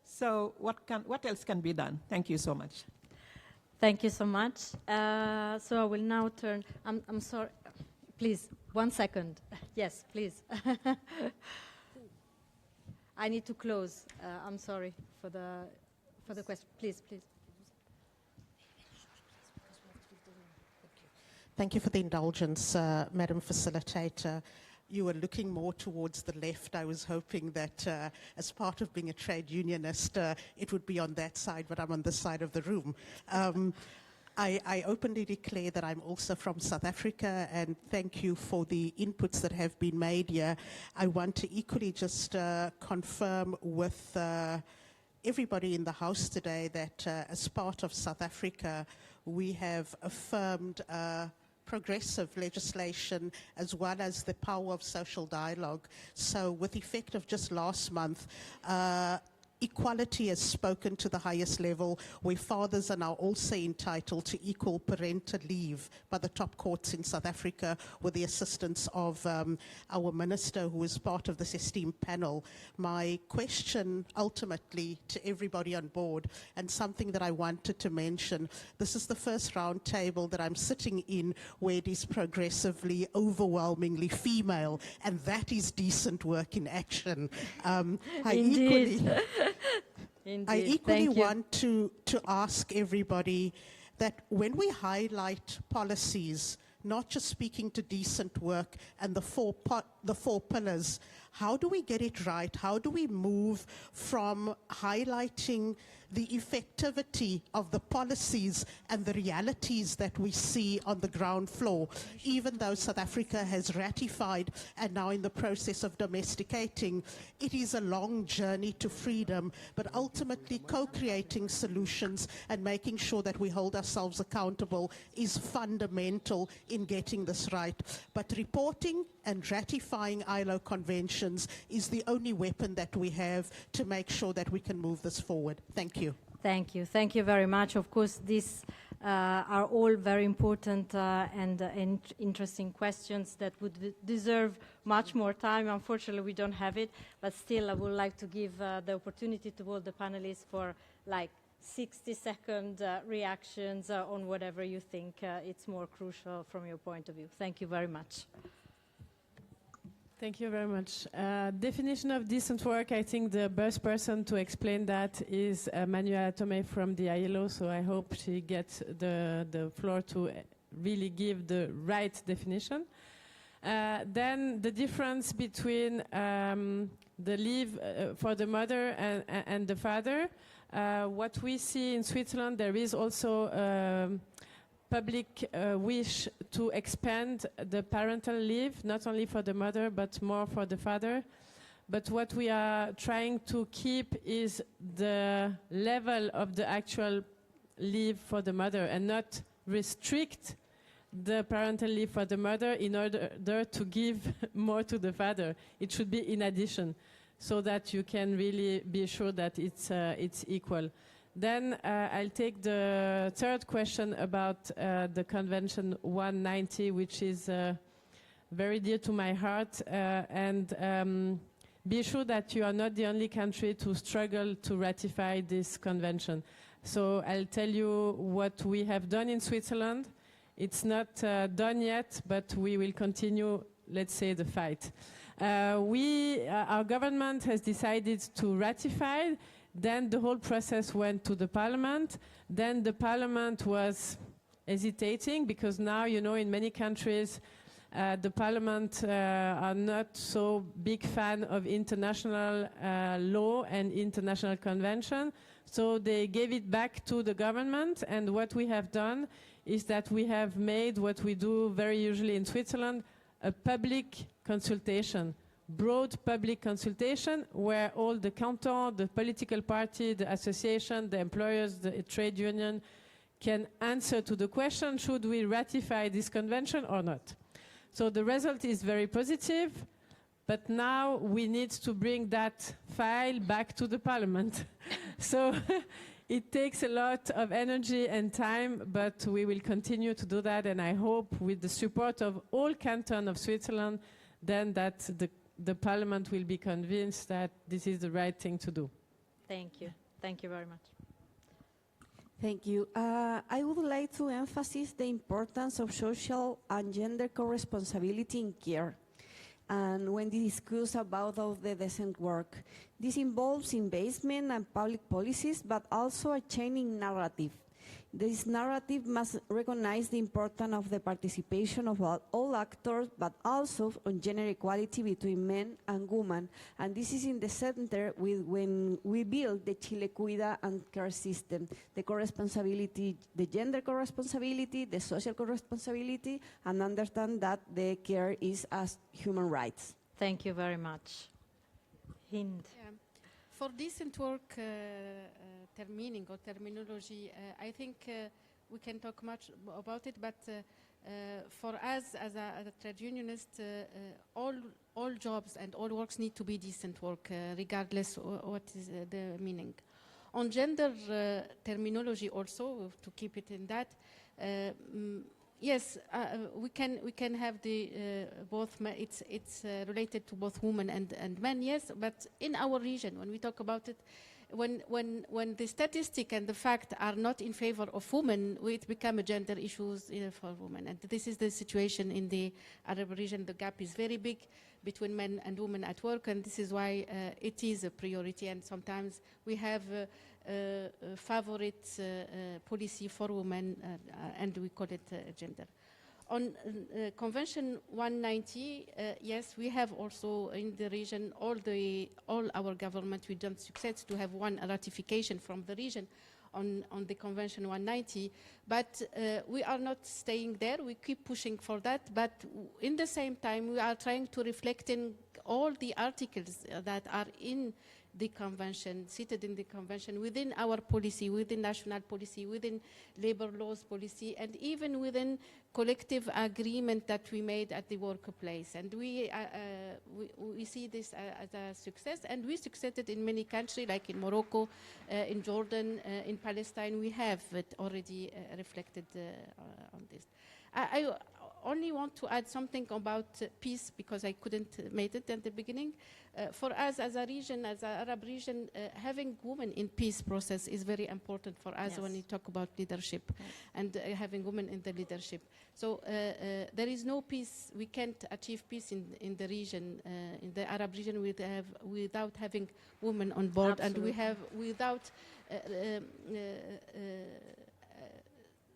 So what else can be done? Thank you so much. Thank you so much. So I will now turn, I'm sorry, please, 1 second. Yes, please. I need to close. I'm sorry for the question. Please. Thank you for the indulgence, Madam Facilitator. You were looking more towards the left. I was hoping that as part of being a trade unionist, it would be on that side, but I'm on this side of the room. I openly declare that I'm also from South Africa, and thank you for the inputs that have been made here. I want to equally just confirm with everybody in the House today that as part of South Africa, we have affirmed progressive legislation as well as the power of social dialogue. So with effect of just last month, equality is spoken to the highest level, where fathers are now also entitled to equal parental leave by the top courts in South Africa, with the assistance of our minister, who is part of this esteemed panel. My question ultimately to everybody on board, and something that I wanted to mention, this is the first round table that I'm sitting in where it is progressively overwhelmingly female, and that is decent work in action. Indeed. I equally Thank you. want to ask everybody that when we highlight policies, not just speaking to decent work and the four pillars, how do we get it right? How do we move from highlighting the effectivity of the policies and the realities that we see on the ground floor, even though South Africa has ratified and now in the process of domesticating? It is a long journey to freedom, but ultimately co-creating solutions and making sure that we hold ourselves accountable is fundamental in getting this right. But reporting and ratifying ILO conventions is the only weapon that we have to make sure that we can move this forward. Thank you. Thank you. Thank you very much. Of course, these are all very important and interesting questions that would deserve much more time. Unfortunately, we don't have it, but still I would like to give the opportunity to all the panelists for like 60-second reactions on whatever you think it's more crucial from your point of view. Thank you very much. Thank you very much. Definition of decent work, I think the best person to explain that is Manuela Tomei from the ILO, so I hope she gets the floor to really give the right definition. Then the difference between the leave for the mother and the father. What we see in Switzerland, there is also public wish to expand the parental leave, not only for the mother, but more for the father. But what we are trying to keep is the level of the actual leave for the mother and not restrict the parental leave for the mother in order to give more to the father. It should be in addition, so that you can really be sure that it's equal. Then I'll take the third question about the Convention 190, which is very dear to my heart. And be sure that you are not the only country to struggle to ratify this convention. So I'll tell you what we have done in Switzerland. It's not done yet, but we will continue, let's say, the fight. Our government has decided to ratify. Then the whole process went to the parliament. Then the parliament was hesitating because now, you know, in many countries, the parliament are not so big fan of international law and international convention. So they gave it back to the government. And what we have done is that we have made what we do very usually in Switzerland, a public consultation. Broad public consultation where all the canton, the political party, the association, the employers, the trade union can answer to the question, should we ratify this convention or not? So the result is very positive, but now we need to bring that file back to the parliament. So it takes a lot of energy and time, but we will continue to do that, and I hope with the support of all cantons of Switzerland, then that the parliament will be convinced that this is the right thing to do. Thank you. Thank you very much. Thank you. I would like to emphasize the importance of social and gender co-responsibility in care. And when we discuss about the decent work, this involves investment and public policies, but also a changing narrative. This narrative must recognize the importance of the participation of all actors, but also on gender equality between men and women. And this is in the center when we build the Chile Cuida and care system, the co-responsibility, the gender co-responsibility, the social co-responsibility, and understand that the care is as human rights. Thank you very much. Hind. Yeah. For decent work meaning or terminology, I think we can talk much about it, but For us as a trade unionist, all jobs and all works need to be decent work, regardless what is the meaning. On gender terminology also, to keep it in that, yes, we can have the both. It's related to both women and men. Yes, but in our region, when we talk about it, when the statistic and the fact are not in favor of women, it become a gender issues for women. And this is the situation in the Arab region. The gap is very big between men and women at work, and this is why it is a priority. And sometimes we have a favorite policy for women, and we call it gender. On Convention 190, yes, we have also in the region, all our government, we don't succeed to have one ratification from the region on the Convention 190, but we are not staying there. We keep pushing for that, but in the same time, we are trying to reflect in all the articles that are in the convention, seated in the convention, within our policy, within national policy, within labor laws policy, and even within collective agreement that we made at the workplace. And we see this as a success, and we succeeded in many countries, like in Morocco, in Jordan, in Palestine. We have it already reflected on this. I only want to add something about peace, because I couldn't make it at the beginning. For us as a region, as an Arab region, having women in peace process is very important for us. Yes. When we talk about leadership. Yes. And having women in the leadership. So there is no peace, we can't achieve peace in the region, in the Arab region without having women on board. Absolutely. And we have without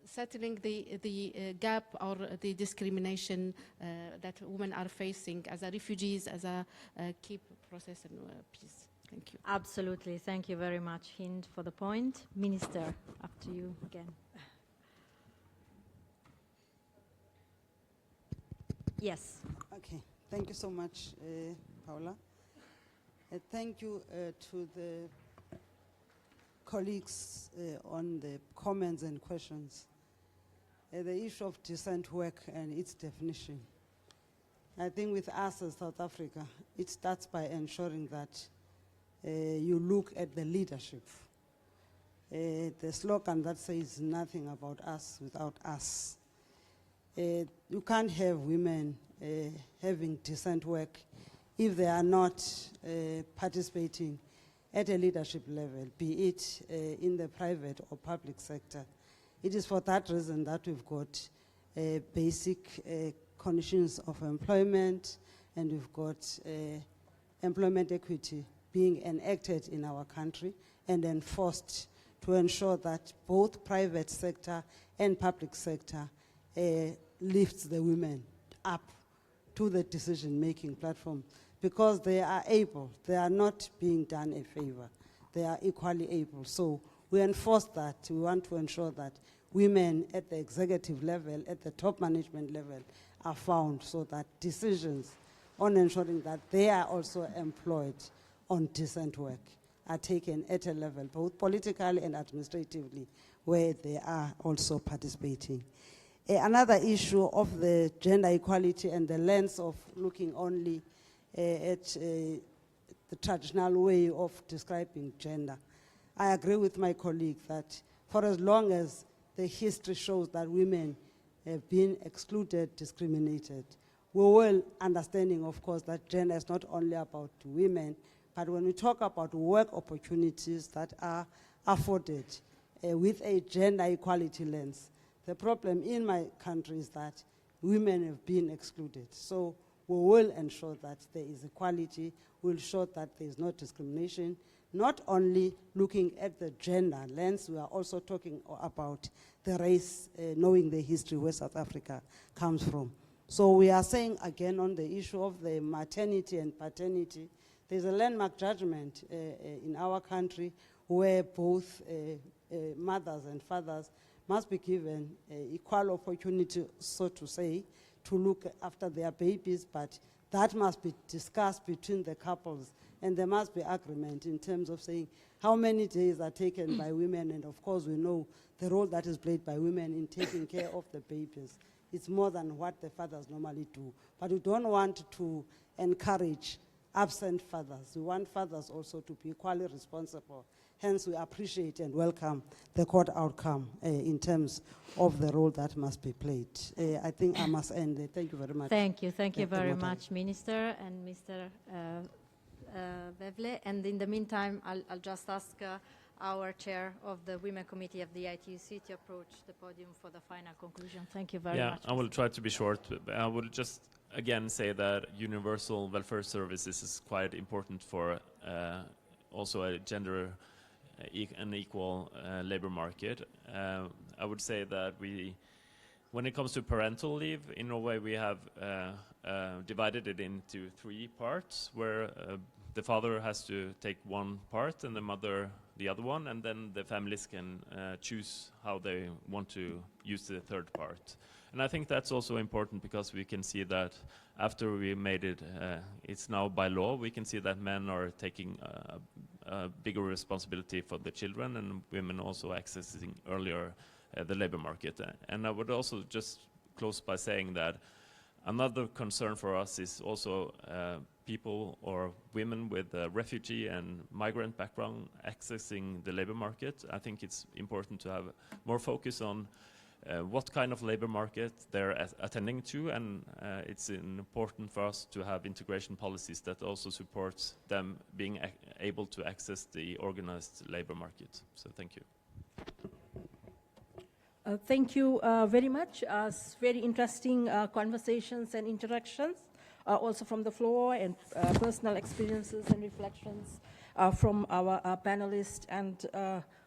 settling the gap or the discrimination that women are facing as a refugees, as a key process and peace. Thank you. Absolutely. Thank you very much, Hind, for the point. Minister, up to you again. Yes. Okay. Thank you so much, Paula. Thank you to the colleagues on the comments and questions. The issue of decent work and its definition. I think with us as South Africa, it starts by ensuring that you look at the leadership. The slogan that says nothing about us without us. You can't have women having decent work if they are not participating at a leadership level, be it in the private or public sector. It is for that reason that we've got basic conditions of employment, and we've got employment equity being enacted in our country and enforced to ensure that both private sector and public sector lifts the women up to the decision-making platform, because they are able. They are not being done a favor. They are equally able. So we enforce that. We want to ensure that women at the executive level, at the top management level, are found, so that decisions on ensuring that they are also employed on decent work are taken at a level, both politically and administratively, where they are also participating. Another issue of the gender equality and the lens of looking only at the traditional way of describing gender. I agree with my colleague that for as long as the history shows that women have been excluded, discriminated, we will understanding, of course, that gender is not only about women, but when we talk about work opportunities that are afforded with a gender equality lens, the problem in my country is that women have been excluded. So we will ensure that there is equality, we'll ensure that there is no discrimination, not only looking at the gender lens, we are also talking about the race, knowing the history where South Africa comes from. So we are saying again on the issue of the maternity and paternity, there's a landmark judgment in our country where both mothers and fathers must be given equal opportunity, so to say, to look after their babies, but that must be discussed between the couples, and there must be agreement in terms of saying how many days are taken by women, and of course we know the role that is played by women in taking care of the babies It's more than what the fathers normally do. But we don't want to encourage absent fathers. We want fathers also to be equally responsible. Hence, we appreciate and welcome the court outcome in terms of the role that must be played. I think I must end there. Thank you very much. Thank you very much, Minister and Mr. Vevle. And in the meantime, I'll just ask our chair of the Women Committee of the ITUC to approach the podium for the final conclusion. Thank you very much. Yeah, I will try to be short. I will just again say that universal welfare services is quite important for also a gender and equal labor market. I would say that when it comes to parental leave, in Norway we have divided it into 3 parts, where the father has to take one part and the mother the other one, and then the families can choose how they want to use the 3rd part. And I think that's also important because we can see that after we made it, it's now by law, we can see that men are taking a bigger responsibility for the children, and women also accessing earlier the labor market. And I would also just close by saying that another concern for us is also people or women with a refugee and migrant background accessing the labor market. I think it's important to have more focus on what kind of labor market they're attending to, and it's important for us to have integration policies that also supports them being able to access the organized labor market. So thank you. Thank you very much. Very interesting conversations and interactions, also from the floor, and personal experiences and reflections from our panelists and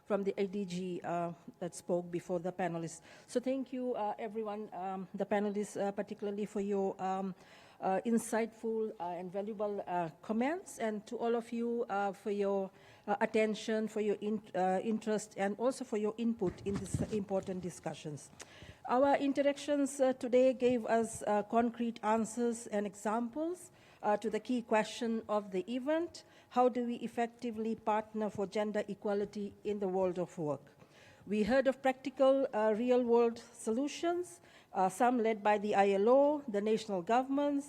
from the ADG that spoke before the panelists. So thank you, everyone, the panelists particularly for your insightful and valuable comments, and to all of you for your attention, for your interest, and also for your input in these important discussions. Our interactions today gave us concrete answers and examples to the key question of the event: how do we effectively partner for gender equality in the world of work? We heard of practical real-world solutions, some led by the ILO, the national governments,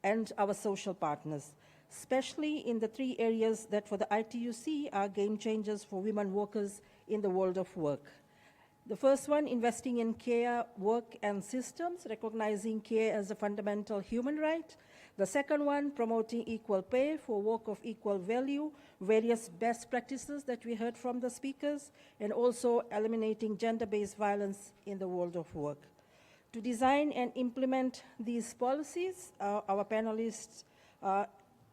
and our social partners, especially in the 3 areas that for the ITUC are game changers for women workers in the world of work. The first one, investing in care, work, and systems, recognizing care as a fundamental human right. The second one, promoting equal pay for work of equal value, various best practices that we heard from the speakers, and also eliminating gender-based violence in the world of work. To design and implement these policies, our panelists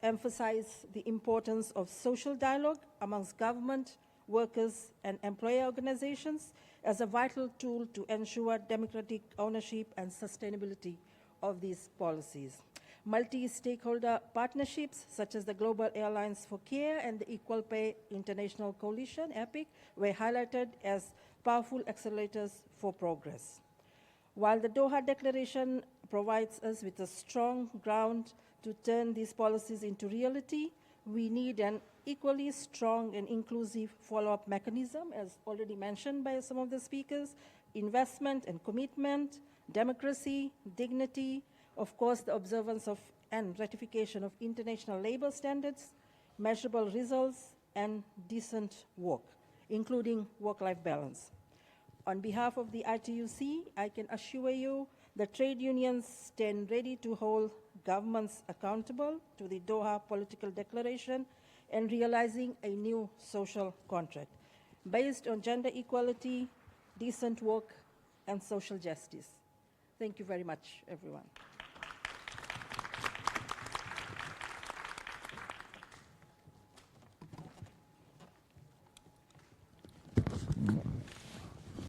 emphasize the importance of social dialogue amongst government, workers, and employer organizations as a vital tool to ensure democratic ownership and sustainability of these policies. Multi-stakeholder partnerships, such as the Global Airlines for Care and the Equal Pay International Coalition, EPIC, were highlighted as powerful accelerators for progress. While the Doha Declaration provides us with a strong ground to turn these policies into reality, we need an equally strong and inclusive follow-up mechanism, as already mentioned by some of the speakers: investment and commitment, democracy, dignity, of course the observance of and ratification of international labor standards, measurable results, and decent work, including work-life balance. On behalf of the ITUC, I can assure you that trade unions stand ready to hold governments accountable to the Doha Political Declaration and realizing a new social contract based on gender equality, decent work, and social justice. Thank you very much, everyone.